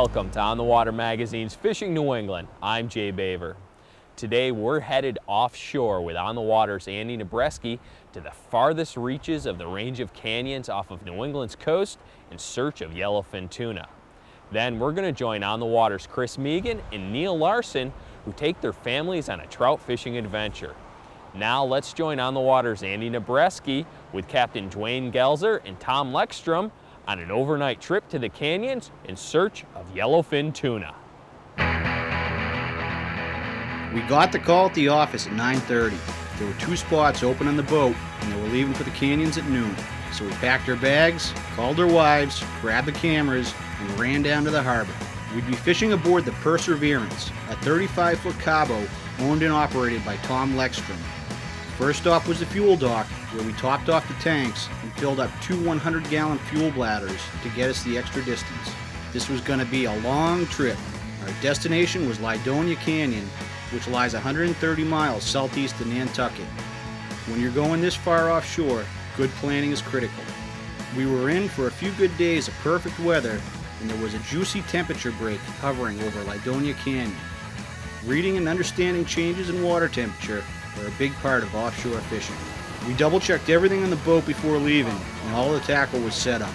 Welcome to On the Water Magazine's Fishing New England. I'm Jay Baver. Today we're headed offshore with On the Water's Andy Nabreski to the farthest reaches of the range of canyons off of New England's coast in search of yellowfin tuna. Then we're going to join On the Water's Chris Megan and Neal Larsson, who take their families on a trout fishing adventure. Now let's join On the Water's Andy Nabreski with Captain Duane Gelzer and Tom Lekstrom on an overnight trip to the canyons in search of yellowfin tuna. We got the call at the office at 9:30. There were 2 spots open on the boat, and they were leaving for the canyons at noon. So we packed our bags, called our wives, grabbed the cameras, and ran down to the harbor. We'd be fishing aboard the Perseverance, a 35-foot cabo owned and operated by Tom Lekstrom. First stop was the fuel dock, where we topped off the tanks and filled up 2 100-gallon fuel bladders to get us the extra distance. This was going to be a long trip. Our destination was Larsson Canyon, which lies 130 miles southeast of Nantucket. When you're going this far offshore, good planning is critical. We were in for a few good days of perfect weather, and there was a juicy temperature break hovering over Larsson Canyon. Reading and understanding changes in water temperature are a big part of offshore fishing. We double-checked everything on the boat before leaving, and all the tackle was set up.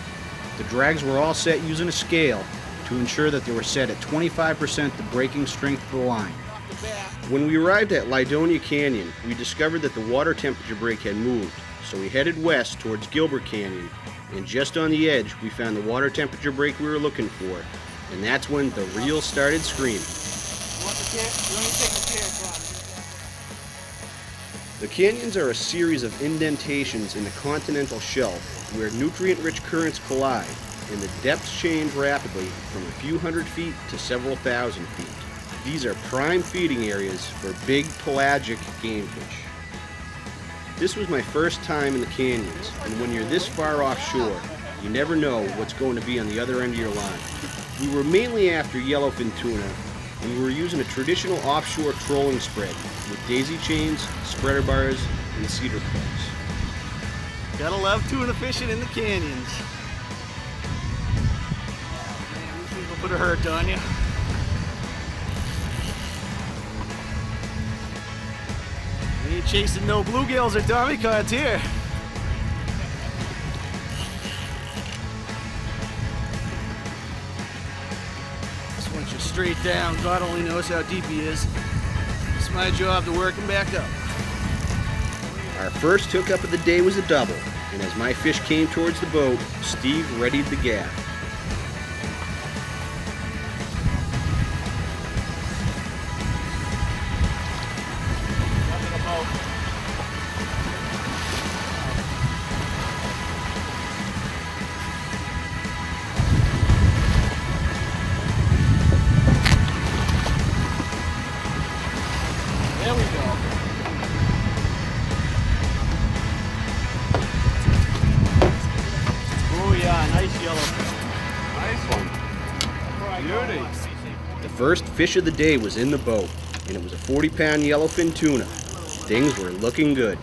The drags were all set using a scale to ensure that they were set at 25% the breaking strength of the line. When we arrived at Larsson Canyon, we discovered that the water temperature break had moved, so we headed west towards Gilbert Canyon, and just on the edge we found the water temperature break we were looking for, and that's when the reel started screaming. The canyons are a series of indentations in the continental shelf where nutrient-rich currents collide, and the depths change rapidly from a few hundred feet to several thousand feet. These are prime feeding areas for big pelagic game fish. This was my first time in the canyons, and when you're this far offshore, you never know what's going to be on the other end of your line. We were mainly after yellowfin tuna, and we were using a traditional offshore trolling spread with daisy chains, spreader bars, and cedar plugs. Gotta love tuna fishing in the canyons. Man, these things will put a hurt on you. We ain't chasing no bluegills or tommycods here. This one's just straight down. God only knows how deep he is. It's my job to work him back up. Our first hookup of the day was a double, and as my fish came towards the boat, Steve readied the gaff. There we go. Oh yeah, nice yellowfin. Nice one. Beauty. The first fish of the day was in the boat, and it was a 40-pound yellowfin tuna. Things were looking good.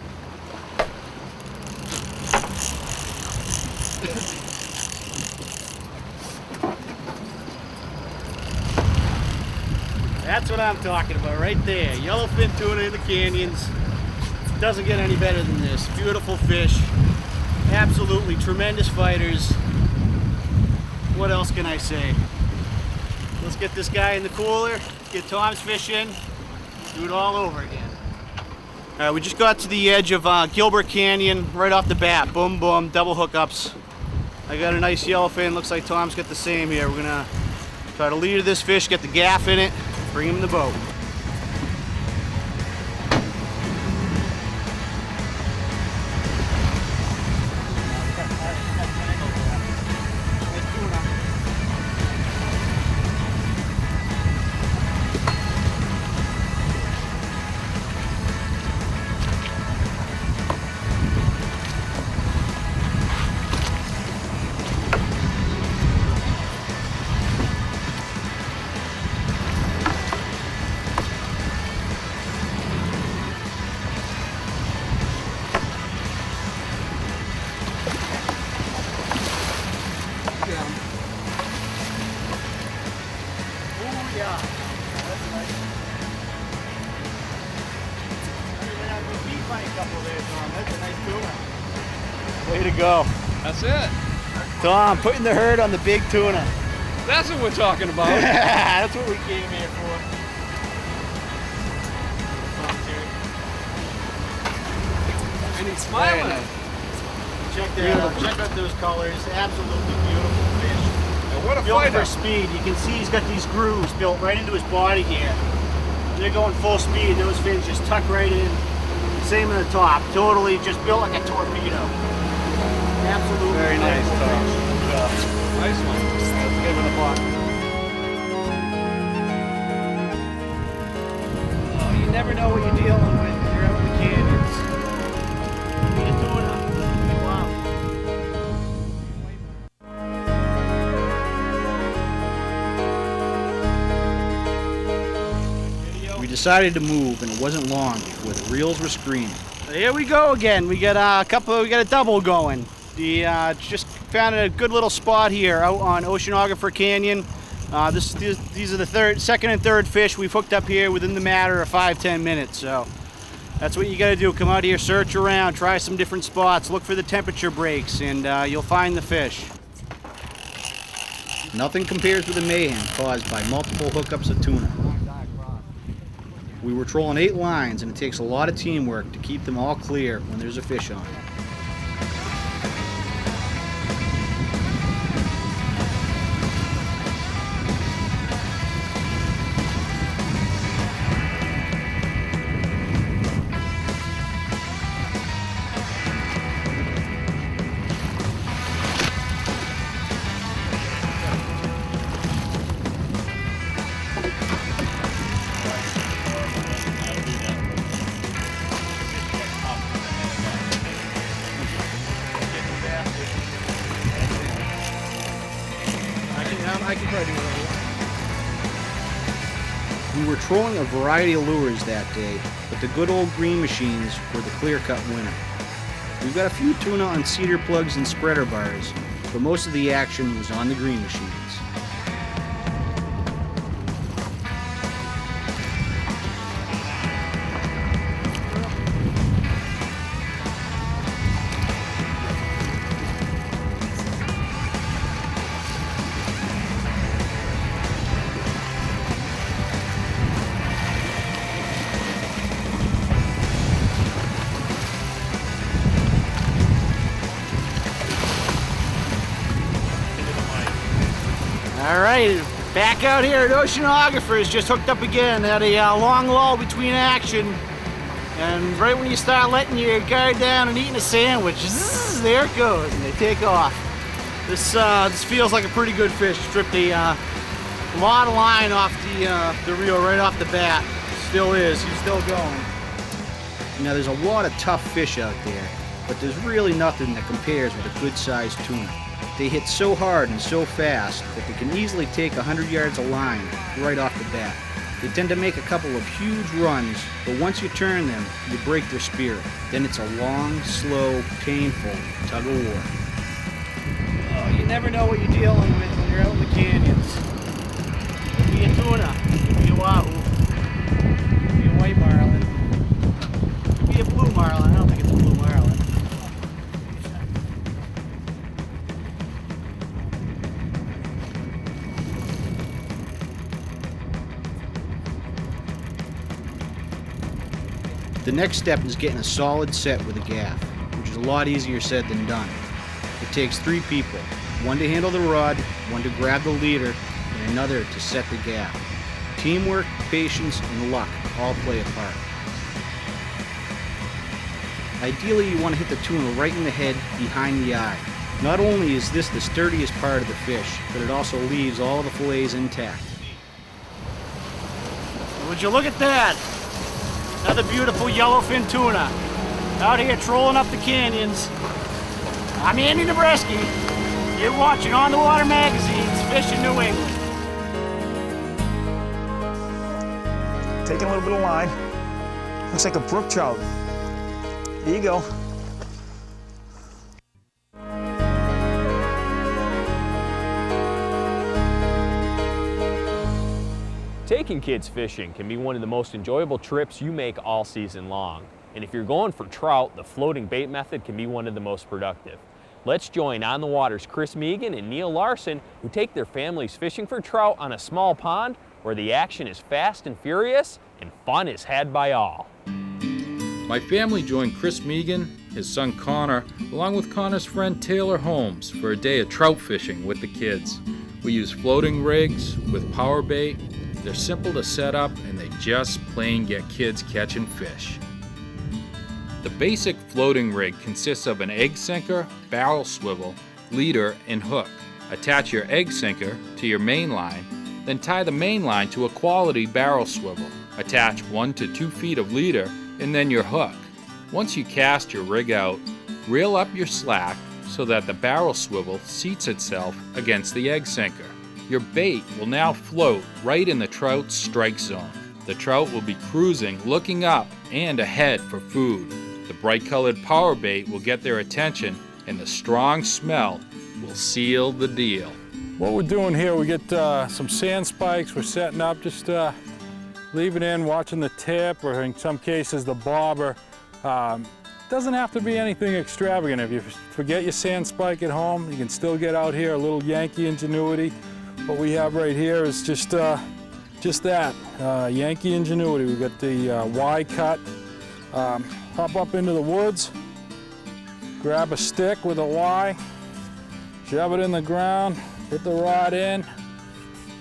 That's what I'm talking about right there. Yellowfin tuna in the canyons. Doesn't get any better than this. Beautiful fish. Absolutely tremendous fighters. What else can I say? Let's get this guy in the cooler. Get Tom's fish in. Do it all over again. Alright, we just got to the edge of Gilbert Canyon right off the bat. Boom, boom, double hookups. I got a nice yellowfin. Looks like Tom's got the same here. We're gonna try to leader this fish, get the gaff in it, bring him in the boat. Yeah. That's nice. A couple there, Tom. That's a nice tuna. Way to go. That's it. Tom, putting the herd on the big tuna. That's what we're talking about. That's what we came here for. And he's smiling. Check that out. Check out those colors. Absolutely beautiful fish. And what a Built fighter. for speed. You can see he's got these grooves built right into his body here. They're going full speed. Those fins just tuck right in. Same in the top. Totally just built like a torpedo. Absolutely. Very nice, Tom. Nice one. Let's give it a buck. Oh, you never know what you're dealing with when you're out in the canyons. Be a tuna. We decided to move, and it wasn't long before the reels were screaming. Here we go again. We got a double going. Just found a good little spot here out on Oceanographer Canyon. These are the second and third fish we've hooked up here within the matter of 5-10 minutes. So that's what you got to do. Come out here, search around, try some different spots, look for the temperature breaks, and you'll find the fish. Nothing compares with the mayhem caused by multiple hookups of tuna. We were trolling 8 lines, and it takes a lot of teamwork to keep them all clear when there's a fish on. I can probably do it. We were trolling a variety of lures that day, but the good old green machines were the clear-cut winner. We've got a few tuna on cedar plugs and spreader bars, but most of the action was on the green machines. All right, back out here at Oceanographers, just hooked up again. Had a long lull between action, and right when you start letting your guard down and eating a sandwich, zzz, there it goes, and they take off. This feels like a pretty good fish. Stripped a lot of line off the reel right off the bat. Still is. He's still going. Now there's a lot of tough fish out there, but there's really nothing that compares with a good-sized tuna. They hit so hard and so fast that they can easily take 100 yards of line right off the bat. They tend to make a couple of huge runs, but once you turn them, you break their spirit. Then it's a long, slow, painful tug of war. Oh, you never know what you're dealing with when you're out in the canyons. Could be a tuna, could be a wahoo, could be a white marlin, could be a blue marlin. I don't think it's a blue marlin. The next step is getting a solid set with a gaff, which is a lot easier said than done. It takes 3 people, one to handle the rod, one to grab the leader, and another to set the gaff. Teamwork, patience, and luck all play a part. Ideally, you want to hit the tuna right in the head, behind the eye. Not only is this the sturdiest part of the fish, but it also leaves all the fillets intact. Would you look at that? Another beautiful yellowfin tuna. Out here trolling up the canyons. I'm Andy Nabreski. You're watching On the Water Magazine's Fish in New England. Taking a little bit of line. Looks like a brook trout. Here you go. Taking kids fishing can be one of the most enjoyable trips you make all season long. And if you're going for trout, the floating bait method can be one of the most productive. Let's join On the Water's Chris Megan and Neal Larsson, who take their families fishing for trout on a small pond where the action is fast and furious and fun is had by all. My family joined Chris Megan, his son Connor, along with Connor's friend Taylor Holmes for a day of trout fishing with the kids. We use floating rigs with PowerBait. They're simple to set up and they just plain get kids catching fish. The basic floating rig consists of an egg sinker, barrel swivel, leader, and hook. Attach your egg sinker to your main line, then tie the main line to a quality barrel swivel. Attach 1 to 2 feet of leader and then your hook. Once you cast your rig out, reel up your slack so that the barrel swivel seats itself against the egg sinker. Your bait will now float right in the trout's strike zone. The trout will be cruising, looking up and ahead for food. The bright-colored PowerBait will get their attention and the strong smell will seal the deal. What we're doing here, we get some sand spikes. We're setting up, just leaving in, watching the tip, or in some cases the bobber. Doesn't have to be anything extravagant. If you forget your sand spike at home, you can still get out here, a little Yankee ingenuity. What we have right here is just that, Yankee ingenuity. We've got the Y cut. Hop up into the woods, grab a stick with a Y, shove it in the ground, put the rod in.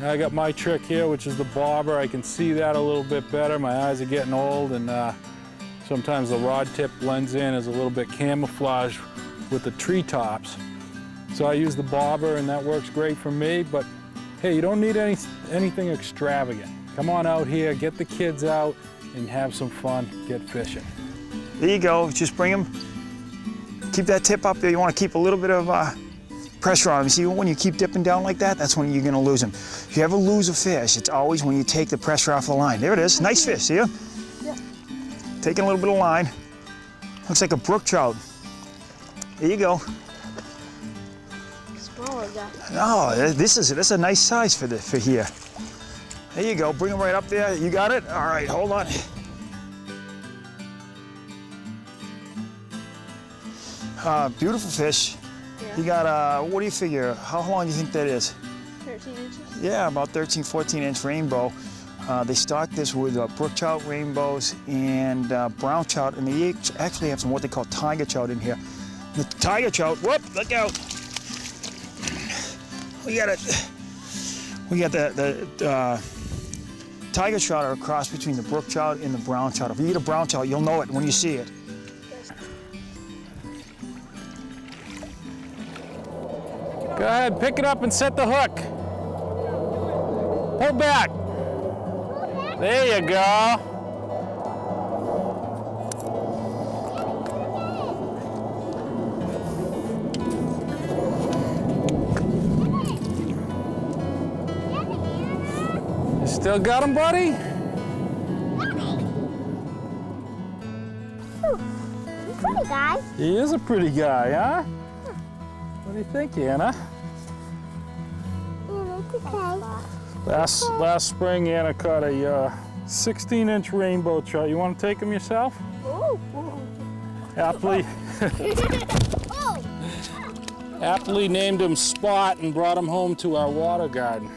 Now I got my trick here, which is the bobber. I can see that a little bit better. My eyes are getting old, and sometimes the rod tip blends in as a little bit camouflage with the treetops. So I use the bobber, and that works great for me. But hey, you don't need anything extravagant. Come on out here, get the kids out, and have some fun, get fishing. There you go, just bring them. Keep that tip up there. You want to keep a little bit of pressure on them. See, when you keep dipping down like that, that's when you're going to lose them. If you ever lose a fish, it's always when you take the pressure off the line. There it is, nice fish, see ya? Yeah. Taking a little bit of line. Looks like a brook trout. There you go. Smaller guy. Oh, this is a nice size for here. There you go, bring them right up there. You got it? All right, hold on. Beautiful fish. Yeah. You got, what do you figure? How long do you think that is? 13 inches. Yeah, about 13, 14-inch rainbow. They stock this with brook trout, rainbows, and brown trout, and they actually have some what they call tiger trout in here. The tiger trout, whoop, look out. We got the tiger trout are a cross between the brook trout and the brown trout. If you eat a brown trout, you'll know it when you see it. Go ahead, pick it up and set the hook. Pull back. There you go. You still got him, buddy? Ooh, he's a pretty guy. He is a pretty guy, huh? What do you think, Anna? Yeah, that's okay. Last spring, Anna caught a 16-inch rainbow trout. You want to take him yourself? Ooh. Aptly named him Spot and brought him home to our water garden,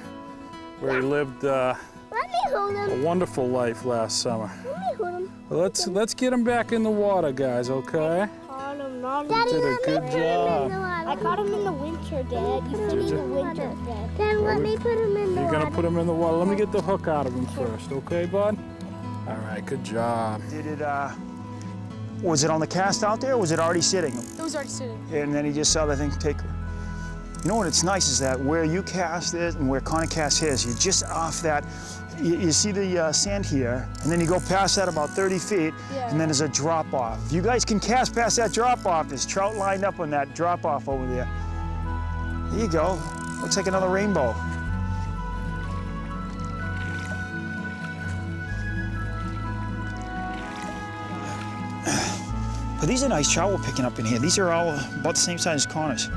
where he lived Let me hold him. a wonderful life last summer. Let me hold him. Well, let's get him back in the water, guys, okay? Daddy, did a good job. I caught him in the winter, Dad. You put him in the winter, Dad. Dad, let me put him in the You're water. gonna put him in the water. Let me get the hook out of him first, okay, bud? All right, good job. Did it, was it on the cast out there, or was it already sitting? It was already sitting. And then he just saw the thing take. You know what, it's nice is that where you cast it and where Connor casts his, you're just off that. You see the sand here, and then you go past that about 30 feet, and then there's a drop off. If you guys can cast past that drop off, there's trout lined up on that drop off over there. There you go. Looks like another rainbow. But these are nice trout we're picking up in here. These are all about the same size as Connor's.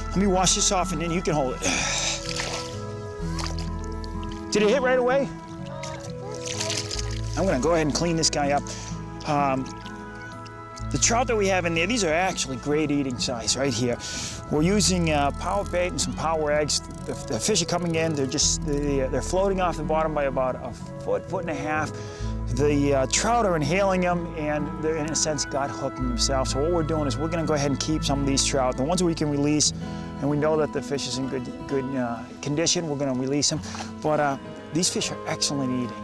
Let me wash this off and then you can hold it. Did it hit right away? I'm gonna go ahead and clean this guy up. The trout that we have in there, these are actually great eating size right here. We're using PowerBait and some power eggs. The fish are coming in, they're floating off the bottom by about a foot and a half. The trout are inhaling them and they're in a sense gut hooking themselves. So what we're doing is we're gonna go ahead and keep some of these trout. The ones we can release and we know that the fish is in good condition, we're gonna release them. But these fish are excellent eating.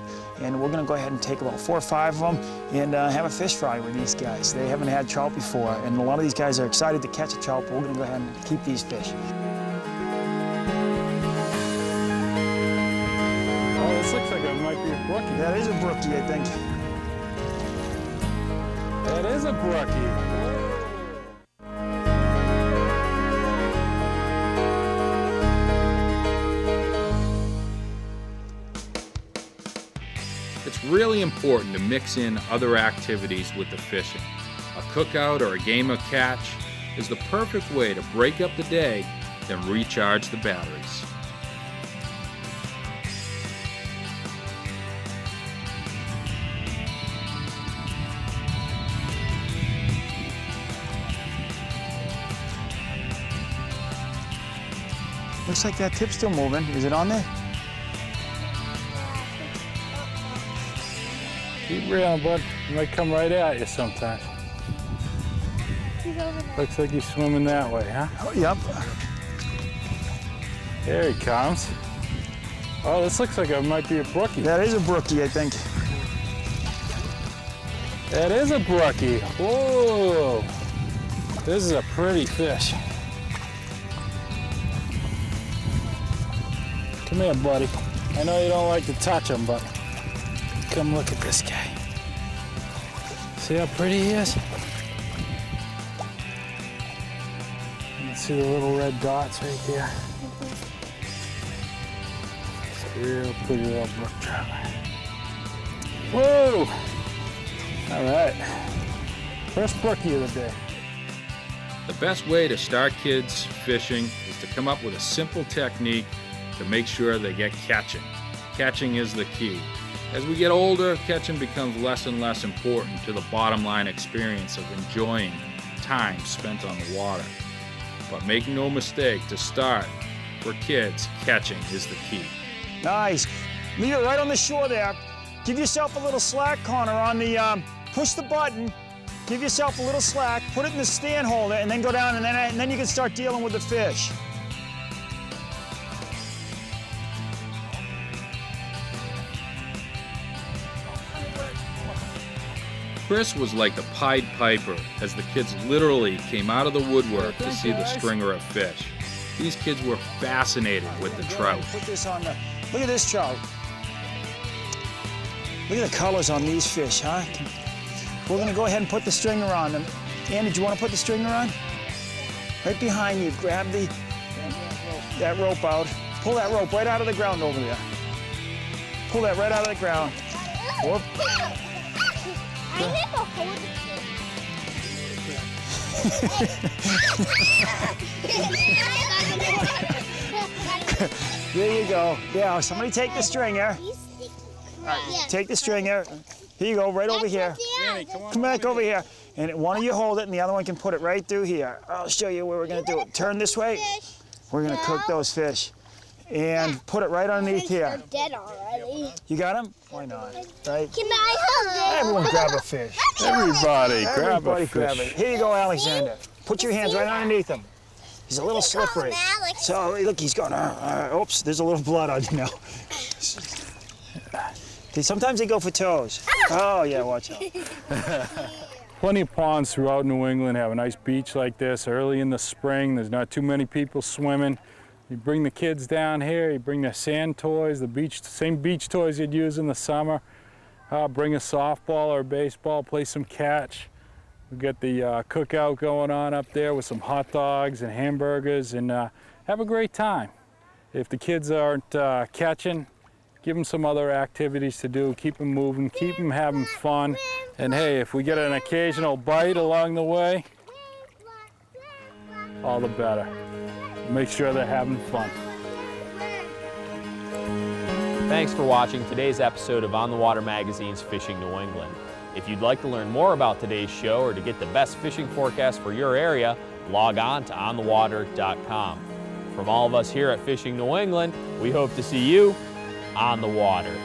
And we're gonna go ahead and take about 4 or 5 of them and have a fish fry with these guys. They haven't had trout before, and a lot of these guys are excited to catch a trout, but we're gonna go ahead and keep these fish. Oh, this looks like it might be a brookie. That is a brookie, I think. That is a brookie. It's really important to mix in other activities with the fishing. A cookout or a game of catch is the perfect way to break up the day, then recharge the batteries. Looks like that tip's still moving. Is it on there? Keep reeling, bud. He might come right at you sometimes. He's over there. Looks like he's swimming that way, huh? Oh, yep. There he comes. Oh, this looks like it might be a brookie. That is a brookie, I think. That is a brookie. Whoa! This is a pretty fish. Come here, buddy. I know you don't like to touch him, but come look at this guy. See how pretty he is? You can see the little red dots right there. Real pretty little brook trout. Whoa! All right. First brookie of the day. The best way to start kids fishing is to come up with a simple technique to make sure they get catching. Catching is the key. As we get older, catching becomes less and less important to the bottom line experience of enjoying time spent on the water. But make no mistake, to start, for kids, catching is the key. Nice. Leave it right on the shore there. Give yourself a little slack, Connor, on the, push the button, give yourself a little slack, put it in the stand holder, and then go down, and then you can start dealing with the fish. Chris was like the Pied Piper, as the kids literally came out of the woodwork to see the stringer of fish. These kids were fascinated with the trout. Put this on the, look at this trout. Look at the colors on these fish, huh? We're gonna go ahead and put the stringer on them. Andy, do you wanna put the stringer on? Right behind you, grab that rope out. Pull that rope right out of the ground over there. Pull that right out of the ground. Whoop. I never hold it. There you go. Yeah, somebody take the stringer. Take the stringer. Here you go, right over here. Come back over here. And one of you hold it, and the other one can put it right through here. I'll show you where we're gonna do it. Turn this way. We're gonna cook those fish. And put it right underneath here. Dead already. You got them? Why not? Right? Can I hold it? Everyone grab a fish. Everybody grab a Grab it. fish. Here you go, Alexander. Put your hands right underneath him. He's a little slippery. Alex. So look, he's going. Oops, there's a little blood on you now. Sometimes they go for toes. Oh yeah, watch out. Plenty of ponds throughout New England have a nice beach like this. Early in the spring, there's not too many people swimming. You bring the kids down here, you bring their sand toys, same beach toys you'd use in the summer. Bring a softball or a baseball, play some catch. We've got the cookout going on up there with some hot dogs and hamburgers, and have a great time. If the kids aren't catching, give them some other activities to do, keep them moving, keep them having fun. And hey, if we get an occasional bite along the way, all the better. Make sure they're having fun. Thanks for watching today's episode of On the Water Magazine's Fishing New England. If you'd like to learn more about today's show or to get the best fishing forecast for your area, log on to onthewater.com. From all of us here at Fishing New England, we hope to see you on the water.